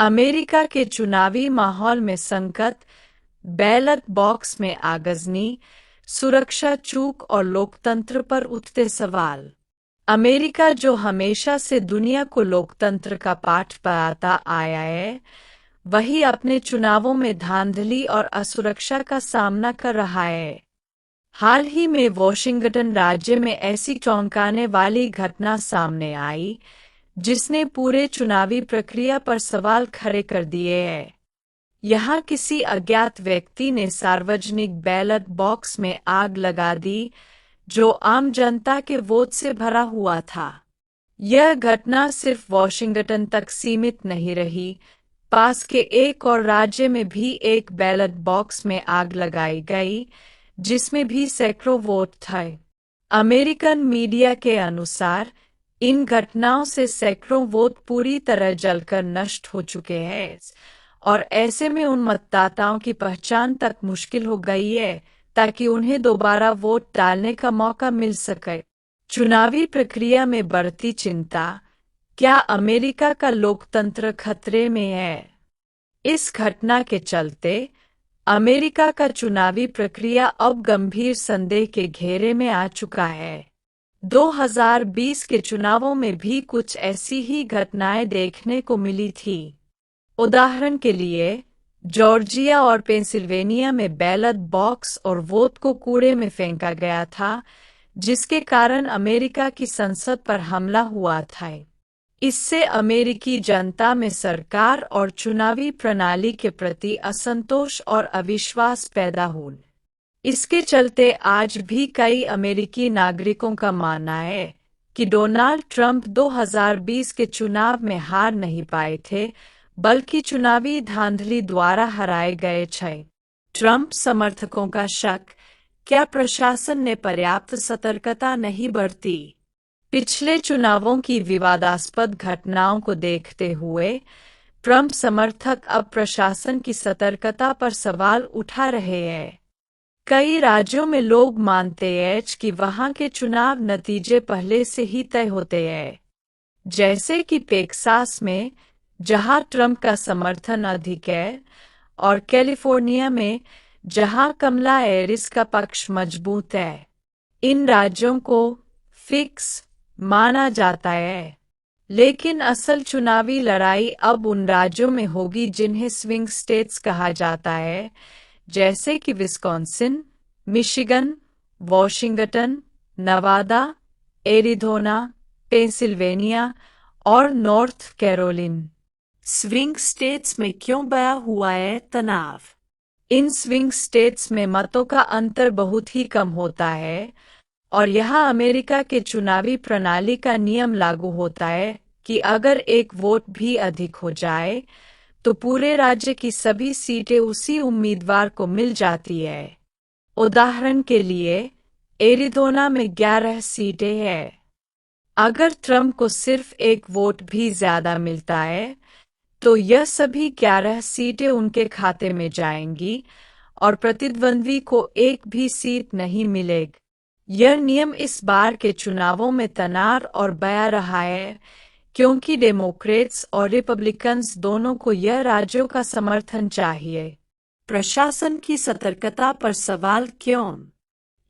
America के चुनावी माहौल में संकट, बैलेट बॉक्स में आगजनी, सुरक्षा चूक और लोकतंत्र पर उठते सवाल। अमेरिका, जो हमेशा से दुनिया को लोकतंत्र का पाठ पढ़ाता आया है, वही अपने चुनावों में धांधली और असुरक्षा का सामना कर रहा है। हाल ही में वॉशिंगटन राज्य में ऐसी चौंकाने वाली घटना सामने आई जिसने पूरे चुनावी प्रक्रिया पर सवाल खड़े कर दिए हैं। यहाँ किसी अज्ञात व्यक्ति ने सार्वजनिक बैलेट बॉक्स में आग लगा दी जो आम जनता के वोट से भरा हुआ था। यह घटना सिर्फ वॉशिंगटन तक सीमित नहीं रही, पास के एक और राज्य में भी एक बैलेट बॉक्स में आग लगाई गई जिसमें भी सैकड़ों वोट थे। अमेरिकन मीडिया के अनुसार इन घटनाओं से सैकड़ों वोट पूरी तरह जलकर नष्ट हो चुके हैं और ऐसे में उन मतदाताओं की पहचान तक मुश्किल हो गई है ताकि उन्हें दोबारा वोट डालने का मौका मिल सके। चुनावी प्रक्रिया में बढ़ती चिंता, क्या अमेरिका का लोकतंत्र खतरे में है? इस घटना के चलते अमेरिका का चुनावी प्रक्रिया अब गंभीर संदेह के घेरे में आ चुका है। 2020 के चुनावों में भी कुछ ऐसी ही घटनाएं देखने को मिली थी। उदाहरण के लिए, जॉर्जिया और पेंसिल्वेनिया में बैलेट बॉक्स और वोट को कूड़े में फेंका गया था, जिसके कारण अमेरिका की संसद पर हमला हुआ था। इससे अमेरिकी जनता में सरकार और चुनावी प्रणाली के प्रति असंतोष और अविश्वास पैदा हुआ। इसके चलते आज भी कई अमेरिकी नागरिकों का मानना है कि डोनाल्ड ट्रंप 2020 के चुनाव में हार नहीं पाए थे, बल्कि चुनावी धांधली द्वारा हराए गए थे। ट्रंप समर्थकों का शक, क्या प्रशासन ने पर्याप्त सतर्कता नहीं बरती? पिछले चुनावों की विवादास्पद घटनाओं को देखते हुए ट्रंप समर्थक अब प्रशासन की सतर्कता पर सवाल उठा रहे हैं। कई राज्यों में लोग मानते हैं कि वहां के चुनाव नतीजे पहले से ही तय होते हैं, जैसे कि टेक्सास में, जहां ट्रंप का समर्थन अधिक है, और कैलिफोर्निया में, जहां कमला हैरिस का पक्ष मजबूत है। इन राज्यों को फिक्स माना जाता है, लेकिन असल चुनावी लड़ाई अब उन राज्यों में होगी जिन्हें स्विंग स्टेट्स कहा जाता है, जैसे कि Wisconsin, Michigan, Washington, Nawada, Arizona, Pennsylvania और नॉर्थ कैरोलिना। स्विंग स्टेट्स में क्यों बढ़ा हुआ है तनाव? इन स्विंग स्टेट्स में मतों का अंतर बहुत ही कम होता है और यहाँ अमेरिका के चुनावी प्रणाली का नियम लागू होता है कि अगर एक वोट भी अधिक हो जाए तो पूरे राज्य की सभी सीटें उसी उम्मीदवार को मिल जाती है। उदाहरण के लिए, एरिज़ोना में 11 सीटें हैं। अगर ट्रंप को सिर्फ एक वोट भी ज्यादा मिलता है तो यह सभी 11 सीटें उनके खाते में जाएंगी और प्रतिद्वंद्वी को एक भी सीट नहीं मिलेगी। यह नियम इस बार के चुनावों में तनाव और बढ़ा रहा है क्योंकि डेमोक्रेट्स और रिपब्लिकन्स दोनों को यह राज्यों का समर्थन चाहिए। प्रशासन की सतर्कता पर सवाल, क्यों?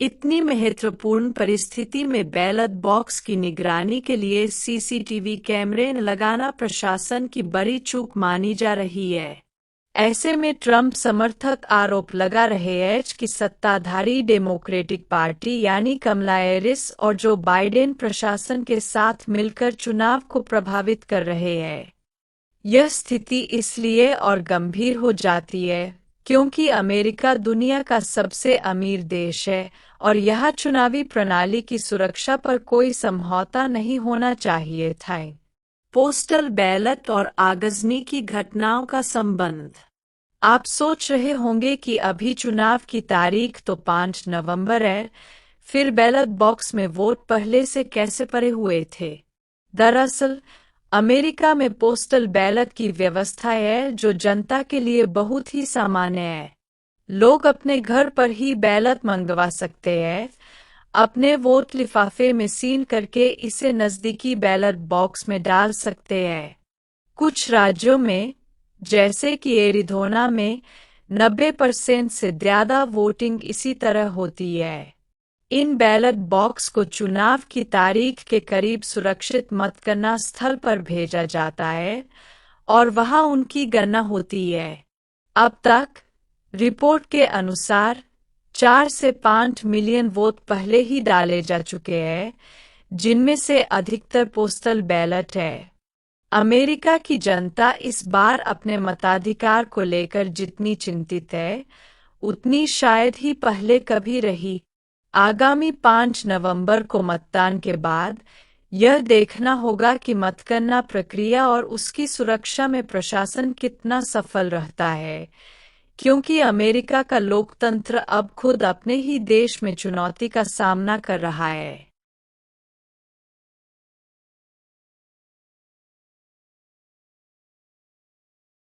इतनी महत्वपूर्ण परिस्थिति में बैलेट बॉक्स की निगरानी के लिए सीसीटीवी कैमरे लगाना प्रशासन की बड़ी चूक मानी जा रही है। ऐसे में ट्रंप समर्थक आरोप लगा रहे हैं कि सत्ताधारी डेमोक्रेटिक पार्टी यानी कमला हैरिस और जो बाइडेन प्रशासन के साथ मिलकर चुनाव को प्रभावित कर रहे हैं। यह स्थिति इसलिए और गंभीर हो जाती है क्योंकि अमेरिका दुनिया का सबसे अमीर देश है और यहाँ चुनावी प्रणाली की सुरक्षा पर कोई समझौता नहीं होना चाहिए था। पोस्टल बैलेट और आगजनी की घटनाओं का संबंध। आप सोच रहे होंगे कि अभी चुनाव की तारीख तो 5 नवंबर है, फिर बैलेट बॉक्स में वोट पहले से कैसे पड़े हुए थे? दरअसल अमेरिका में पोस्टल बैलेट की व्यवस्था है जो जनता के लिए बहुत ही सामान्य है। लोग अपने घर पर ही बैलेट मंगवा सकते हैं, अपने वोट लिफाफे में सील करके इसे नज़दीकी बैलेट बॉक्स में डाल सकते हैं। कुछ राज्यों में, जैसे कि एरिज़ोना में 90% से ज़्यादा वोटिंग इसी तरह होती है। इन बैलेट बॉक्स को चुनाव की तारीख के करीब सुरक्षित मतगणना स्थल पर भेजा जाता है और वहां उनकी गणना होती है। अब तक रिपोर्ट के अनुसार 4 से 5 मिलियन वोट पहले ही डाले जा चुके हैं, जिनमें से अधिकतर पोस्टल बैलेट है। अमेरिका की जनता इस बार अपने मताधिकार को लेकर जितनी चिंतित है, उतनी शायद ही पहले कभी रही। आगामी 5 नवंबर को मतदान के बाद यह देखना होगा कि मतगणना प्रक्रिया और उसकी सुरक्षा में प्रशासन कितना सफल रहता है, क्योंकि अमेरिका का लोकतंत्र अब खुद अपने ही देश में चुनौती का सामना कर रहा है।